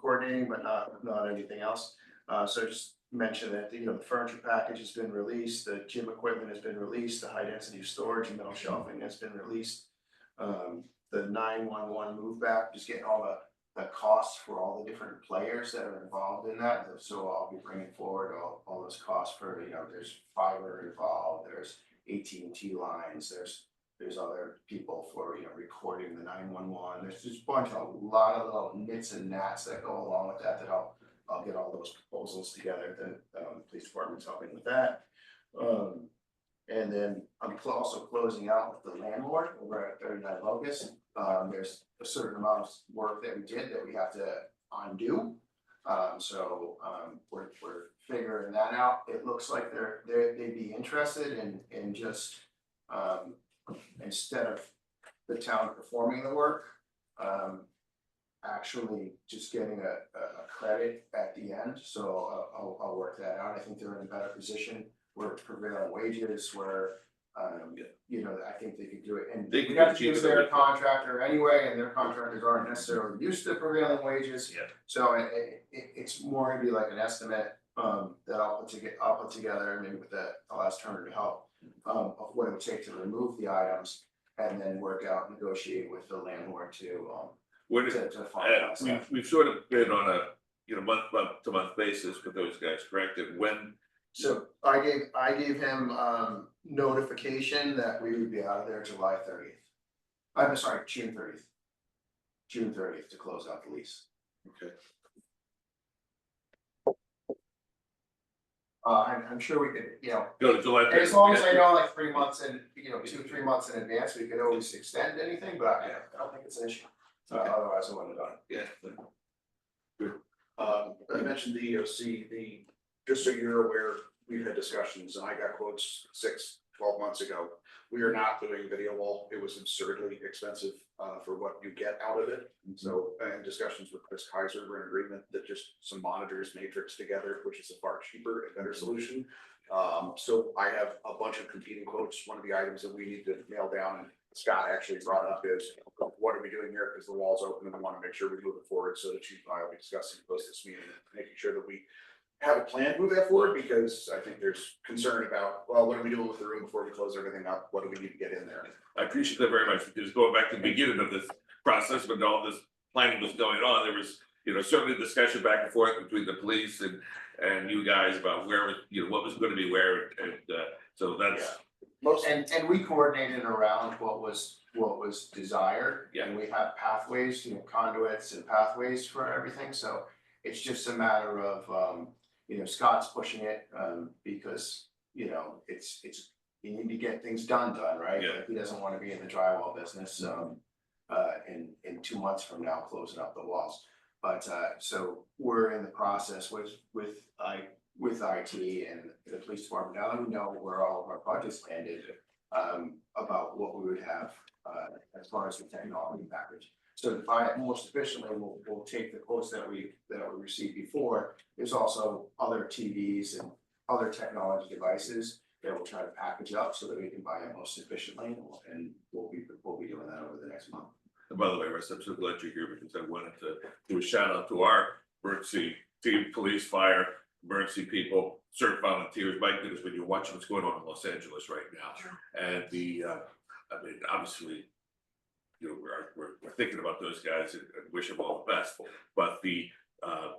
coordinating, but not anything else. So just mention that, you know, the furniture package has been released, the gym equipment has been released, the high density storage and metal shelving has been released. The 911 move back, just getting all the costs for all the different players that are involved in that. So I'll be bringing forward all those costs for, you know, there's fiber involved, there's AT&T lines, there's other people for, you know, recording the 911. There's just a lot of little nits and gnats that go along with that I'll get all those proposals together. The police department's helping with that. And then I'm also closing out with the landlord over at 39 Locust. There's a certain amount of work that we did that we have to undo. So we're figuring that out. It looks like they'd be interested in just instead of the town performing the work, actually just getting a credit at the end. So I'll work that out. I think they're in a better position. We're prevailing wages where, you know, I think they could do it. And They we could have to achieve use it. their contractor anyway, and their contractors aren't necessarily used to prevailing wages. Yeah. So it's more gonna be like an estimate, that I'll put together, maybe with I'll ask Turner to help, of what it would take to remove the items and then work out, negotiate with the landlord to finalize that. We've sort of been on a, you know, month to month basis with those guys, correct? And when, So I gave him notification that we would be out of there July 30th. I'm sorry, June 30th. June 30th to close out the lease. okay, I'm sure we could, you know, go to July. as long as I know like 3 months in, you know, 2-3 months in advance, we could always extend anything, but I don't think it's an issue. Otherwise I wouldn't have done it. Yeah. I mentioned the EOC, just so you're aware, we've had discussions and I got quotes 6-12 months ago. We are not doing video wall. It was absurdly expensive for what you get out of it. So in discussions with Chris Kaiser, we're in agreement that just some monitors matrix together, which is a far cheaper and better solution. So I have a bunch of competing quotes. One of the items that we need to nail down, and Scott actually brought up, is what are we doing here? Because the wall's open and we want to make sure we move it forward. So the chief and I will be discussing post this meeting, making sure that we have a plan to move that forward, because I think there's concern about, well, what are we doing with the room before we close everything up? What do we need to get in there? I appreciate that very much, because going back to the beginning of this process, when all this planning was going on, there was, you know, certainly discussion back and forth between the police and you guys about where, you know, what was going to be where, and so that's. And we coordinated around what was desired. Yeah. And we have pathways, you know, conduits and pathways for everything, so it's just a matter of, you know, Scott's pushing it, because, you know, it's, you need to get things done, right? Yeah. Like, he doesn't wanna be in the drywall business, in 2 months from now, closing up the walls. But, so we're in the process with IT and the police department, now that we know where all of our budgets landed, about what we would have, as far as the technology package. So to buy it more sufficiently, we'll take the quotes that we received before. There's also other TVs and other technology devices that we'll try to package up so that we can buy it most efficiently, and we'll be doing that over the next month. And by the way, Russ, I'm so glad you're here because I wanted to do a shout out to our emergency team, police, fire, emergency people, certain volunteers. My goodness, when you're watching what's going on in Los Angeles right now, and I mean, obviously, you know, we're thinking about those guys and wish them all the best. But the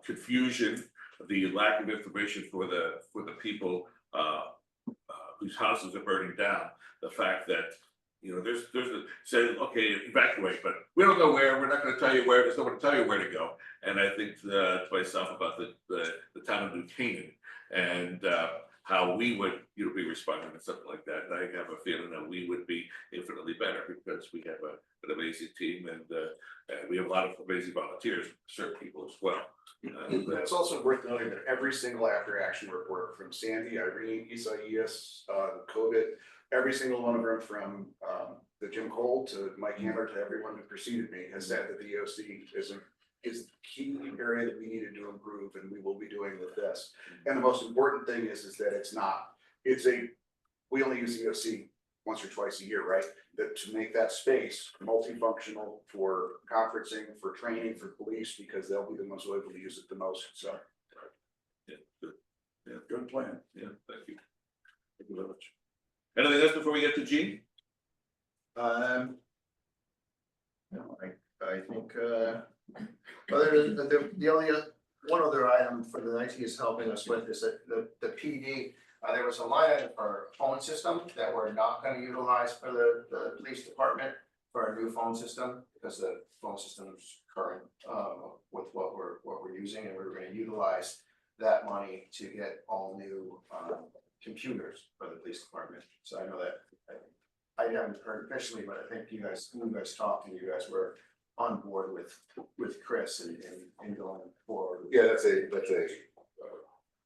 confusion, the lack of information for the people whose houses are burning down, the fact that, you know, there's a say, okay, evacuate, but we don't know where, we're not gonna tell you where, there's no one to tell you where to go. And I think to myself about the town of New Canaan and how we would, you know, be responding to something like that. And I have a feeling that we would be infinitely better because we have an amazing team and we have a lot of amazing volunteers, certain people as well. It's also worth noting that every single after action report from Sandy, Irene, Isaias, COVID, every single one of them from the Jim Cole to Mike Hammer to everyone who preceded me has said that the EOC is the key area that we needed to improve, and we will be doing with this. And the most important thing is that we only use EOC once or twice a year, right? That to make that space multifunctional for conferencing, for training, for police, because they'll be the ones who are able to use it the most, so. Yeah, good. Yeah, Good plan. yeah, thank you. Thank you very much. Anything else before we get to Gene? No, I think, other than the only one other item for the IT is helping us with is that the PD, there was a line item for phone system that we're not gonna utilize for the police department for our new phone system, because the phone system is current, with what we're using, and we're gonna utilize that money to get all new, computers for the police department. So I know that, I haven't heard officially, but I think you guys talked and you guys were on board with Chris and going forward. Yeah, that's a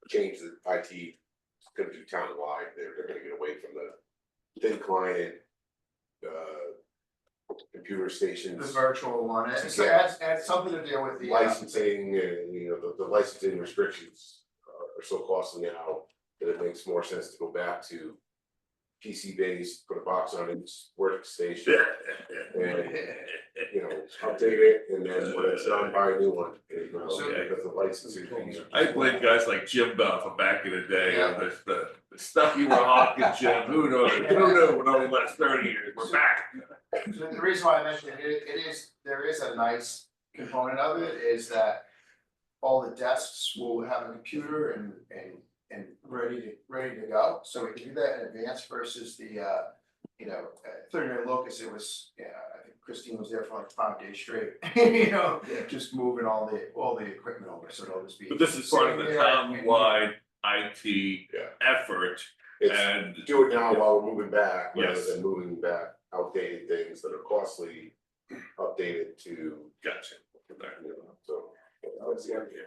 change that IT is gonna do townwide. They're gonna get away from the thin client, computer stations. The virtual one, it adds something to deal with the. Licensing and, you know, the licensing restrictions are so costly now that it makes more sense to go back to PC based, put a box on its workstation. And, you know, update it, and then when it's done, buy a new one, you know, because the licensing fees. I blame guys like Jim Bell from back in the day, the stuff you were hawking, Jim, who knew when only last 30 years, we're back. The reason why I mentioned there is a nice component of it is that all the desks will have a computer and ready to go, so we can do that in advance versus the 30-day locus. It was, I think Christine was there for like 5 days straight, just moving all the equipment over, so it'll just be. But this is part of the town-wide IT effort, and Do it now while we're moving back, rather Yes. than moving back outdated things that are costly, updated to, gotcha. you know, so. That's the idea.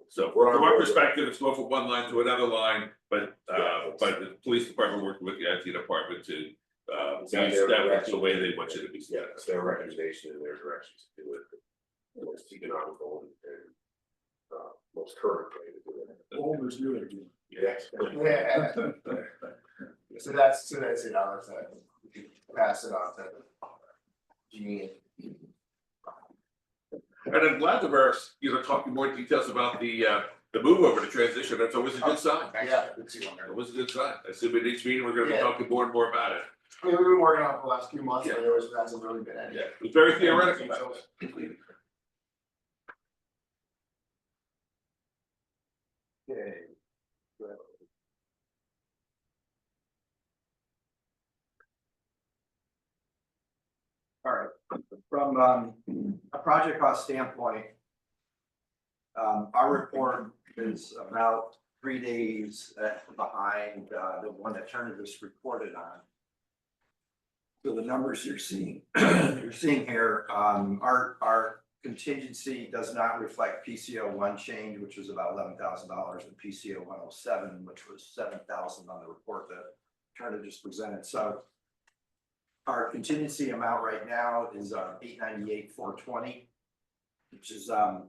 So We're on from our board. perspective, it's going from one line to another line, but Yeah. the police department working with the IT department to be It's not their established the direction. way they want you to be. Yeah, it's their recommendation and their directions to do it. The most economical and most current way to do it. Old is new again. Yes. Yeah. So that's it, Alex, we can pass it on to Jean. And I'm glad that we're, talking more details about the move over, the transition. That's always a good sign. Yeah, good to see you. Always a good sign. I assume in each meeting, we're gonna be Yeah. talking more and more about it. I mean, we've been working on it for the last few months, but there hasn't really been any. It was very theoretical about it. Okay. All right, from a project cost standpoint, our report is about 3 days behind the one that Turner just reported on. So the numbers you're seeing, here, our contingency does not reflect PCO 1 change, which was about $11,000, and PCO 107, which was $7,000 on the report that Turner just presented. So our contingency amount right now is $898,420, which is a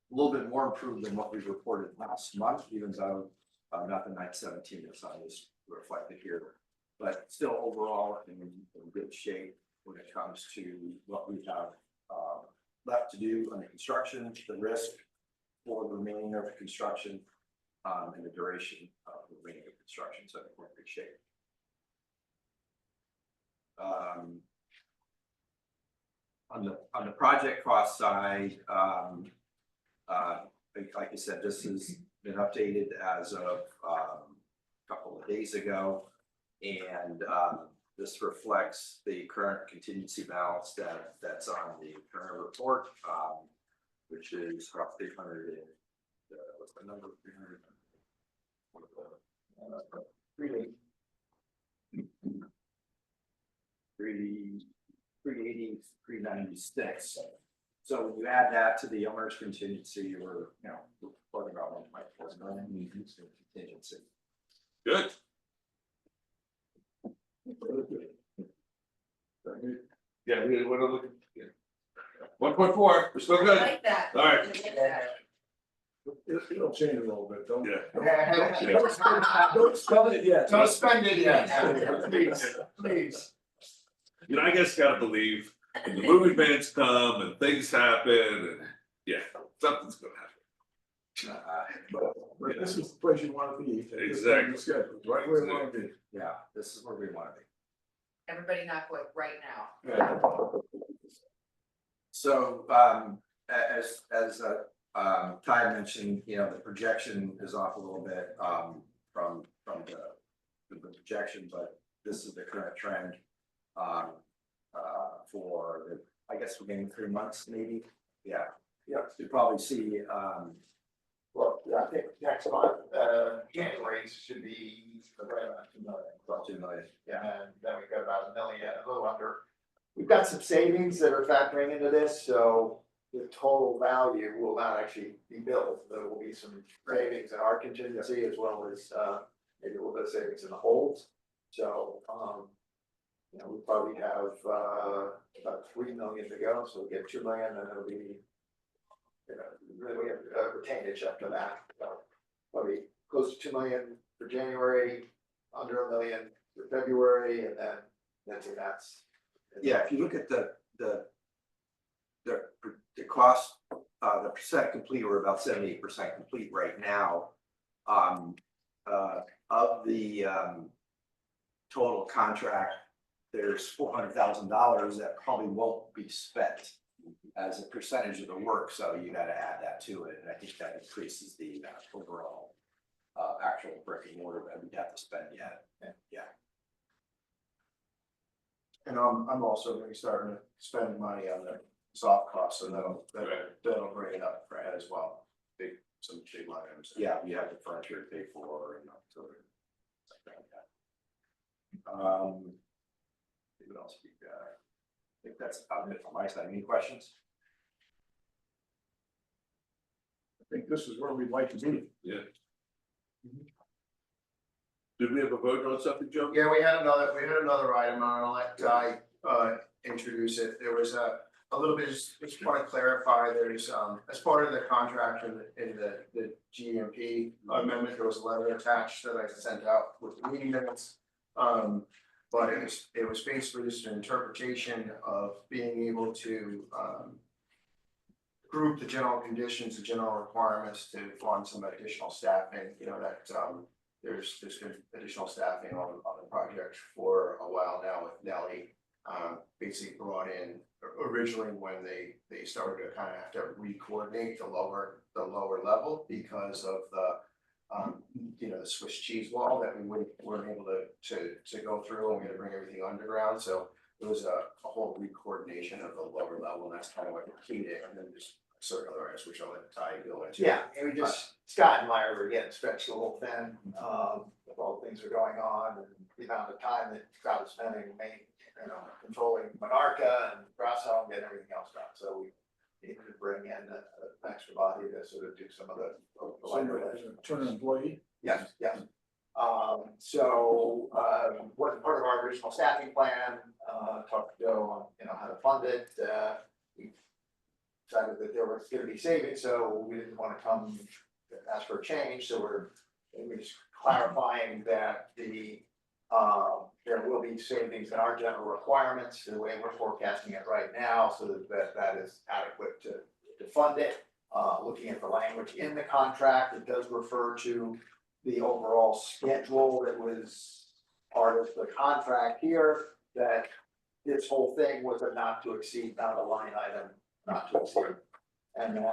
little bit more improved than what we reported last month, even though not the 917 that's on this reflected here. But still overall in good shape when it comes to what we have left to do on the construction, the risk for the remaining of the construction, and the duration of the remaining of construction. So I think we're in good shape. On the project cost side, like I said, this has been updated as of a couple of days ago. And this reflects the current contingency balance that's on the current report, which is about 300 and what's the number? 300. 380, 396. So when you add that to the owner's contingency, we're talking about 1.4 million in contingency. Good. Yeah, we want to look at 1.4, we're still good. Like that. All right. It'll change a little bit, don't Yeah. Don't spend it yet. Don't spend it yet, please. You know, I guess gotta believe when the movie fans come and things happen and yeah, something's gonna happen. But this is the place you want to be. Exactly. Schedule, right where you want to be. Yeah, this is where we want to be. Everybody not going right now. So, as Ty mentioned, the projection is off a little bit, from the projection, but this is the current trend. For the, I guess we're getting 3 months, maybe, yeah, you'll probably see, Well, I think next month, January should be right around 2 million. about 2 million. Yeah, and then we got about 1 million, a little under. We've got some savings that are factoring into this, so the total value will not actually be billed. There will be some savings in our contingency as well as, maybe a little bit of savings in the holds. So, we probably have, about 3 million to go, so we'll get 2 million, and it'll be, really we have retainage after that, so probably close to 2 million for January, under 1 million for February, and then that's. Yeah, if you look at the cost, the percent complete, we're about 78% complete right now. Of the total contract, there's $400,000 that probably won't be spent as a percentage of the work, so you got to add that to it, and I think that increases the overall actual brick and mortar that we'd have to spend yet. Yeah. And I'm also going to be starting to spend money on the soft costs, so that'll bring it up for Ed as well. Some big line items. Yeah, you have the furniture to pay for, so something like that. What else we got? I think that's about it from my side. Any questions? I think this is where we'd like to be. Yeah. Did we have a vote on something, Joe? Yeah, we had another item, and I'll let Ty introduce it. There was a little bit, just want to clarify, there's as part of the contract in the GMP amendment, there was a letter attached that I sent out with the meeting minutes. But it was basically just an interpretation of being able to group the general conditions, the general requirements to fund some additional staffing, that there's been additional staffing on the project for a while now with Nelly. Basically brought in originally when they started to kind of have to re-coordinate the lower level because of the the Swiss cheese wall that we weren't able to go through, and we had to bring everything underground. So it was a whole re-coordination of the lower level, and that's kind of what keyed it. And then there's certain other areas which I'll let Ty go into. Yeah, and we just, Scott and Meyer were getting stretched a little thin, with all the things that are going on, and the amount of time that Scott was spending controlling Monarca and Grasso and getting everything else done. So we needed to bring in an extra body to sort of do some of the. Turn employee. Yes, yes. So, what part of our original staffing plan, talked to Joe on, how to fund it, we decided that there was gonna be savings, so we didn't wanna come ask for a change, so we just clarifying that there will be savings in our general requirements, the way we're forecasting it right now, so that is adequate to fund it. Looking at the language in the contract, it does refer to the overall schedule that was part of the contract here, that this whole thing was a not to exceed, not a line item, not to exceed. And then,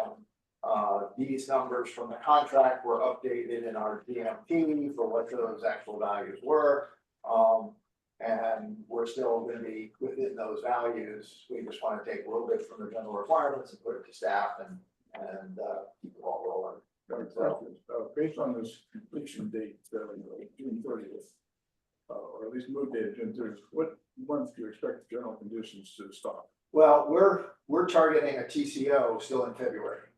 these numbers from the contract were updated in our DMP for what those actual values were. And we're still gonna be within those values. We just wanna take a little bit from the general requirements and put it to staff and keep the ball rolling. Based on this completion date, June 30th, or at least move date of June 30th, what month do you expect the general conditions to stop? Well, we're targeting a TCO still in February.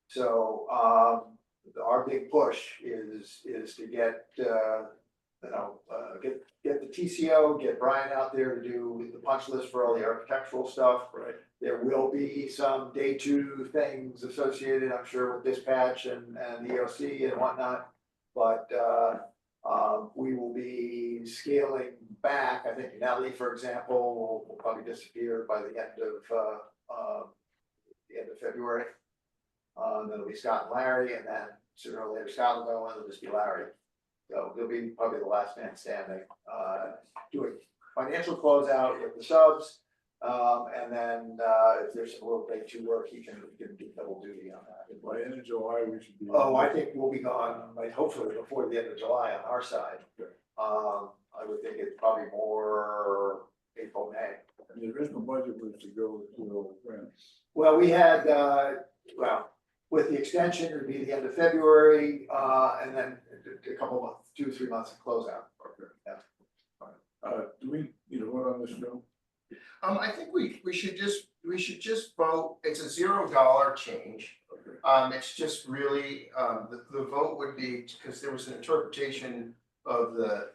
So, our big push is to get, get the TCO, get Brian out there to do the punch list for all the architectural stuff. Right. There will be some day two things associated, I'm sure, with dispatch and the EOC and whatnot. But, we will be scaling back. I think Nelly, for example, will probably disappear by the end of February. Then it'll be Scott and Larry, and then sooner or later Scott will go, and it'll just be Larry. So he'll be probably the last man standing, doing financial closeout with the subs. And then, if there's a little bit too work, he can do double duty on that. By end of July, we should be. Oh, I think we'll be gone, like, hopefully before the end of July on our side. I would think it's probably more April, May. And the original budget was to go to when? Well, we had, with the extension, it would be the end of February, and then a couple months, 2 or 3 months of closeout. Okay. Yeah. Do we need to vote on this, Joe? I think we should just vote, it's a $0 change. Okay. It's just really, the vote would be, because there was an interpretation of the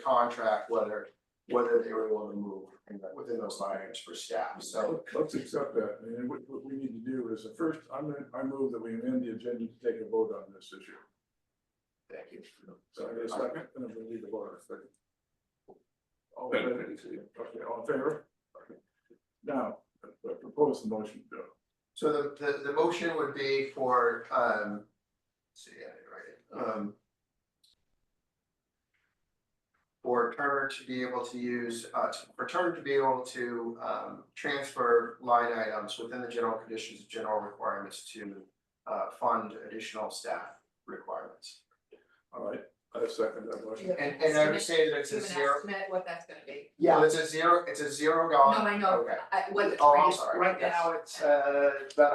contract, whether they were able to move within those line items for staff, so. Let's accept that, and what we need to do is, first, I move that we amend the agenda to take a vote on this issue. Thank you. So I get a second, and then we need to vote on a second. All in favor? Okay, all in favor? Okay. Now, propose the motion, Joe. So the motion would be for, let's see, I didn't write it, for Turner to be able to use, for Turner to be able to transfer line items within the general conditions, general requirements to fund additional staff requirements. All right, I second that motion. And I would say that it's a Give an zero. estimate what that's gonna be. Yeah, It's a $0. No, I know, Okay. what the Oh, I'm price, sorry. right now it's about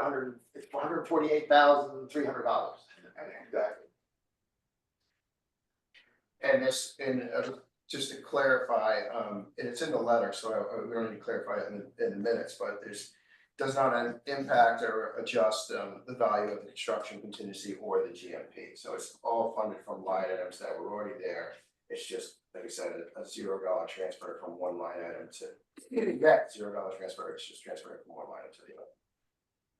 $148,300. okay. Exactly. And this, just to clarify, and it's in the letter, so we don't need to clarify it in the minutes, but does not impact or adjust the value of the construction contingency or the GMP. So it's all funded from line items that were already there. It's just, like I said, a $0 transfer from one line item to, $0 transfer, it's just transferring from one line item to the other.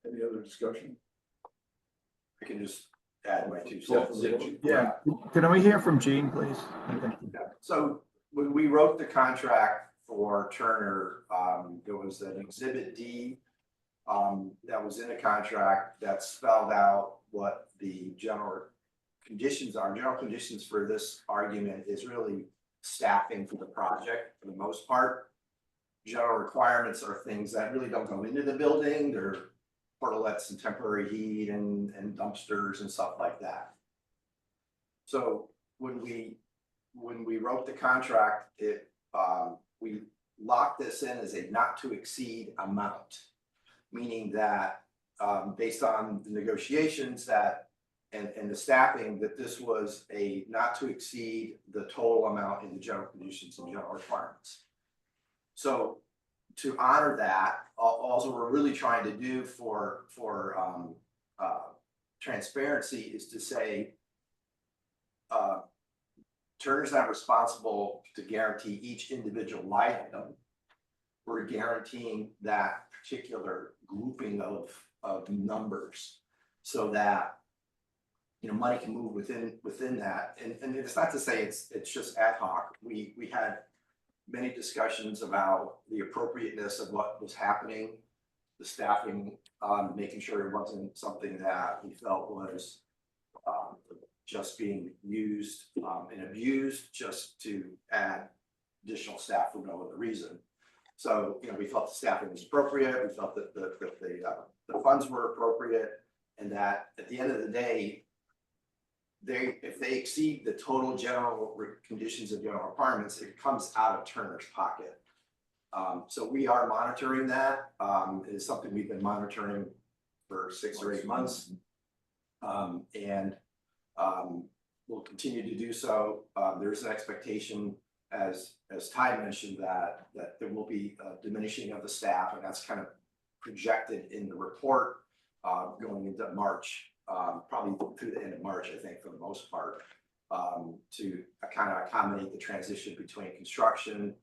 Any other discussion? I can just add my 2 Call cents. for the vote. Yeah, can we hear from Gene, please? Thank you. So when we wrote the contract for Turner, there was an exhibit D that was in the contract that spelled out what the general conditions are. General conditions for this argument is really staffing for the project for the most part. General requirements are things that really don't go into the building. They're portalets and temporary heat and dumpsters and stuff like that. So when we wrote the contract, we locked this in as a not to exceed amount, meaning that based on the negotiations and the staffing, that this was a not to exceed the total amount in the general conditions and general requirements. So to honor that, also we're really trying to do for transparency is to say Turner's not responsible to guarantee each individual line item. We're guaranteeing that particular grouping of numbers so that money can move within that. And it's not to say it's just ad hoc. We had many discussions about the appropriateness of what was happening, the staffing, making sure it wasn't something that we felt was just being used and abused just to add additional staff for no other reason. So, we felt the staffing was appropriate, we felt that the funds were appropriate, and that at the end of the day, if they exceed the total general conditions of general requirements, it comes out of Turner's pocket. So we are monitoring that. It is something we've been monitoring for 6 or 8 months. And we'll continue to do so. There's an expectation, as Ty mentioned, that there will be a diminishing of the staff, and that's kind of projected in the report going into March, probably through the end of March, I think, for the most part, to kind of accommodate the transition between construction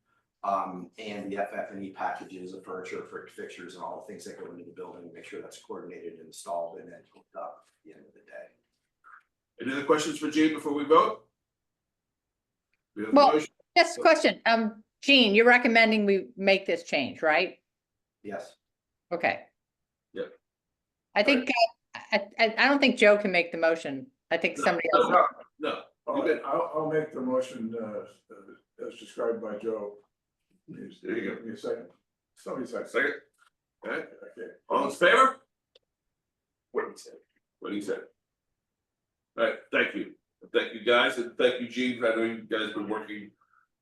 and the FF&E packages of furniture, fixtures, and all the things that go into the building, make sure that's coordinated and installed and then hooked up at the end of the day. Any other questions for Gene before we vote? We have a Well, motion. just a question, Gene, you're recommending we make this change, right? Yes. Okay. Yep. I think, I don't think Joe can make the motion. I think somebody else. No, I'll make the motion, as described by Joe. There you go. Give me a second. Somebody second. second. Okay, Okay. all in favor? What he said. What do you say? All right, thank you. Thank you, guys, and thank you, Gene. I know you guys have been working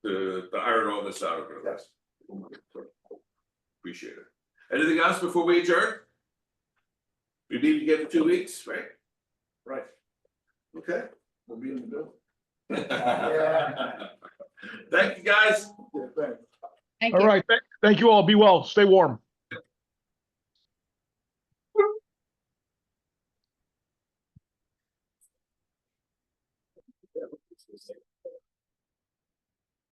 to iron all this out. Yes. Appreciate it. Anything else before we adjourn? We need to get in 2 weeks, right? Right. Okay. We'll be in the building. Thank you, guys. Yeah, thanks. Thank All you. right, thank you all. Be well. Stay warm.